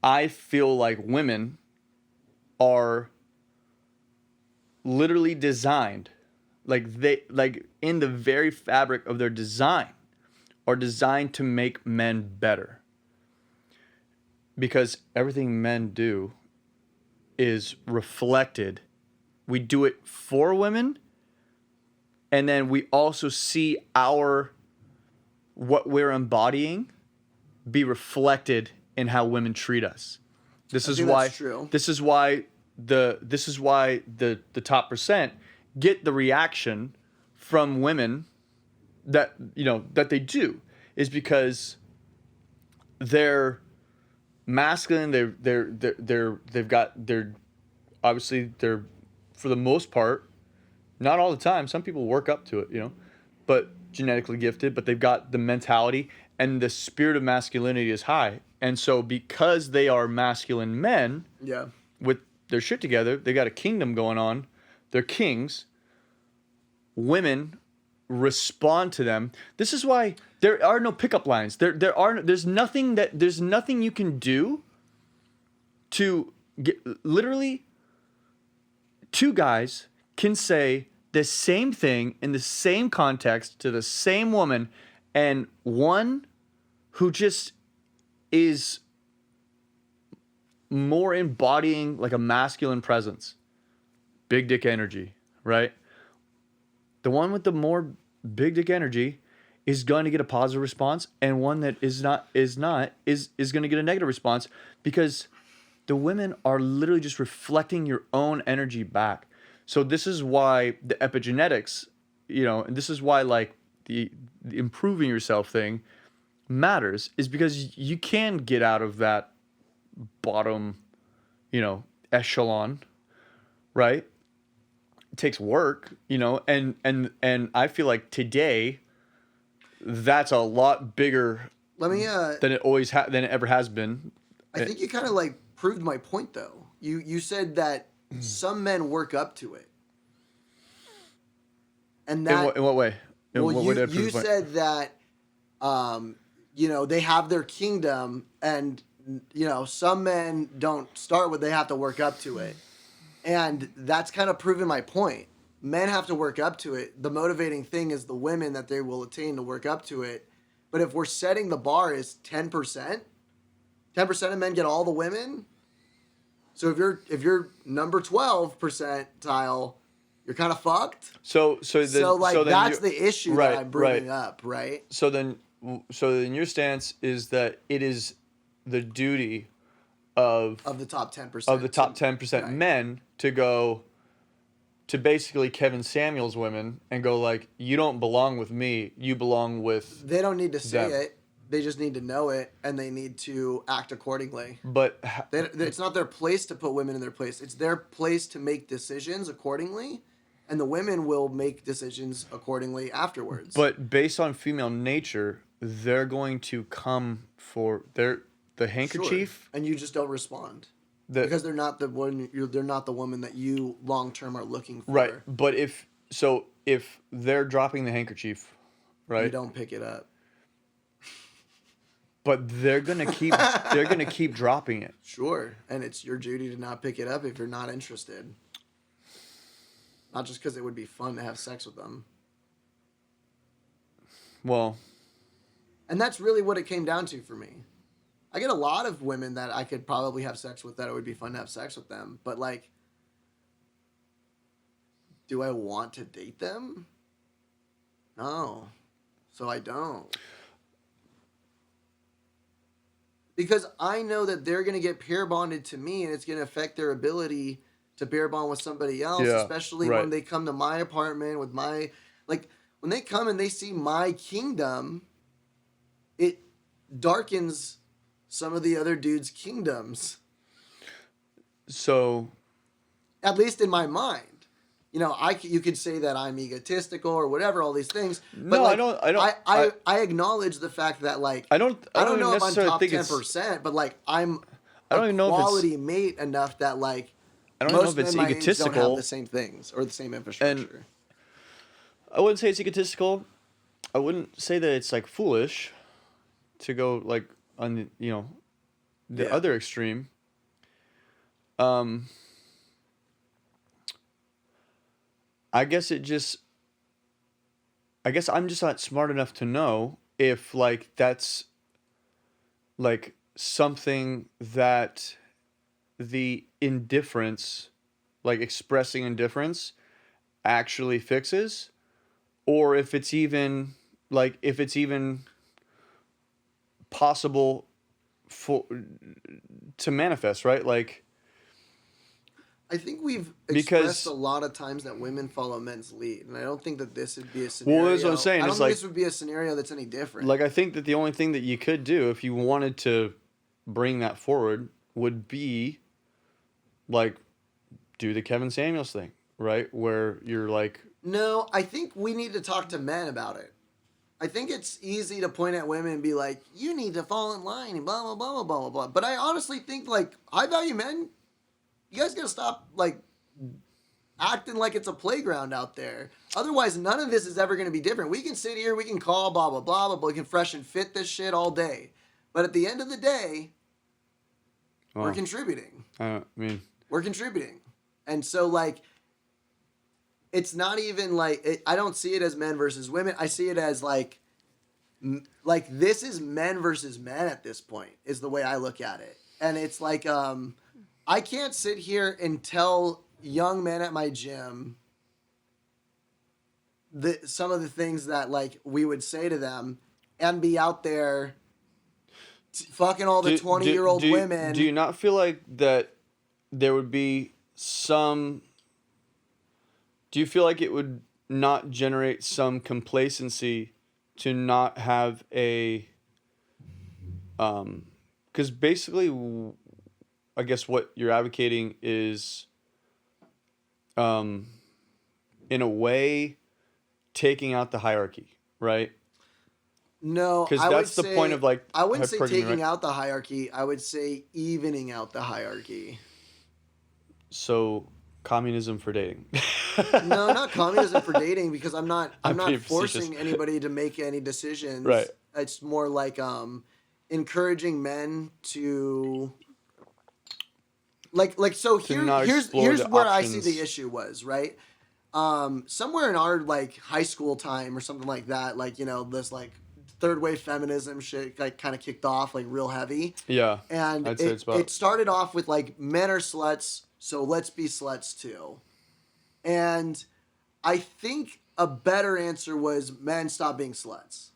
I feel like women are literally designed, like in the very fabric of their design, are designed to make men better. Because everything men do is reflected. We do it for women, and then we also see what we're embodying be reflected in how women treat us. This is why the top percent get the reaction from women that they do, is because they're masculine. They're obviously, they're, for the most part, not all the time, some people work up to it, but genetically gifted, but they've got the mentality, and the spirit of masculinity is high. And so because they are masculine men, with their shit together, they got a kingdom going on, they're kings, women respond to them. This is why there are no pickup lines. There's nothing you can do to get, literally, two guys can say the same thing in the same context to the same woman, and one who just is more embodying like a masculine presence, big dick energy, right? The one with the more big dick energy is going to get a positive response, and one that is going to get a negative response, because the women are literally just reflecting your own energy back. So this is why the epigenetics, and this is why like the improving yourself thing matters, is because you can get out of that bottom, echelon, right? It takes work, and I feel like today that's a lot bigger than it ever has been. I think you kind of like proved my point though. You said that some men work up to it. And that in what way? You said that they have their kingdom, and some men don't start with, they have to work up to it. And that's kind of proving my point. Men have to work up to it. The motivating thing is the women that they will attain to work up to it. But if we're setting the bar as 10%, 10% of men get all the women. So if you're number 12 percentile, you're kind of fucked. So that's the issue that I'm bringing up, right? So then your stance is that it is the duty of the top 10%. Of the top 10% men to go to basically Kevin Samuels women and go like, you don't belong with me, you belong with They don't need to say them. it. They just need to know it, and they need to act accordingly. But it's not their place to put women in their place. It's their place to make decisions accordingly, and the women will make decisions accordingly afterwards. But based on female nature, they're going to come for the handkerchief. Sure. And you just don't respond. Because they're not the one. They're not the woman that you long term are looking for. Right. But if they're dropping the handkerchief, right? You don't pick it up. But they're gonna keep dropping it. Sure, and it's your duty to not pick it up if you're not interested. Not just because it would be fun to have sex with them. Well, and that's really what it came down to for me. I get a lot of women that I could probably have sex with, that it would be fun to have sex with them. But like, do I want to date them? No. So I don't. Because I know that they're going to get pair bonded to me, and it's going to affect their ability to pair bond with somebody else, especially when they come to my apartment with my, like, when they come and they see my kingdom, it darkens some of the other dudes' kingdoms. So, at least in my mind. You could say that I'm egotistical or whatever, all these things. But no, like, I acknowledge the fact that like I don't know if I'm top 10%, but like I'm a quality mate enough that like I don't know if it's egotistical. Don't have the same things or the same infrastructure. And I wouldn't say it's egotistical. I wouldn't say that it's like foolish to go like on the other extreme, I guess I'm just not smart enough to know if like that's like something that the indifference, like expressing indifference, actually fixes, or if it's even possible for to manifest, right? Like, I think we've because expressed a lot of times that women follow men's lead, and I don't think that this would be a scenario. well, that's what I'm saying. I don't It's think like, this would be a scenario that's any different. like I think that the only thing that you could do if you wanted to bring that forward would be like do the Kevin Samuels thing, right? Where you're like, No, I think we need to talk to men about it. I think it's easy to point at women and be like, you need to fall in line and blah, blah, blah, blah, blah, blah, blah. But I honestly think, like, high value men, you guys gotta stop, like, acting like it's a playground out there. Otherwise, none of this is ever gonna be different. We can sit here, we can call, blah, blah, blah, blah, blah. We can fresh and fit this shit all day. But at the end of the day, we're contributing. We're contributing. And so, like, it's not even like I don't see it as men versus women. I see it as like this is men versus men at this point is the way I look at it. And it's like I can't sit here and tell young men at my gym some of the things that like we would say to them and be out there fucking all the 20-year-old women. Do you not feel like that there would be some... Do you feel like it would not generate some complacency to not have a... Because basically, I guess what you're advocating is, in a way, taking out the hierarchy, right? No, because that's the point of like. I wouldn't say hypergamy, taking right? out the hierarchy. I would say evening out the hierarchy. So, communism for dating. No, not communism for dating, because I'm not being forcing facetious. anybody to make any decisions. Right. It's more like encouraging men to so not here's explore the where I see options. the issue was, right? Somewhere in our like high school time or something like that, like, you know, this like third wave feminism shit like kind of kicked off like real heavy. Yeah. And I'd say it's about... it started off with like men are sluts, so let's be sluts too. And I think a better answer was men stop being sluts.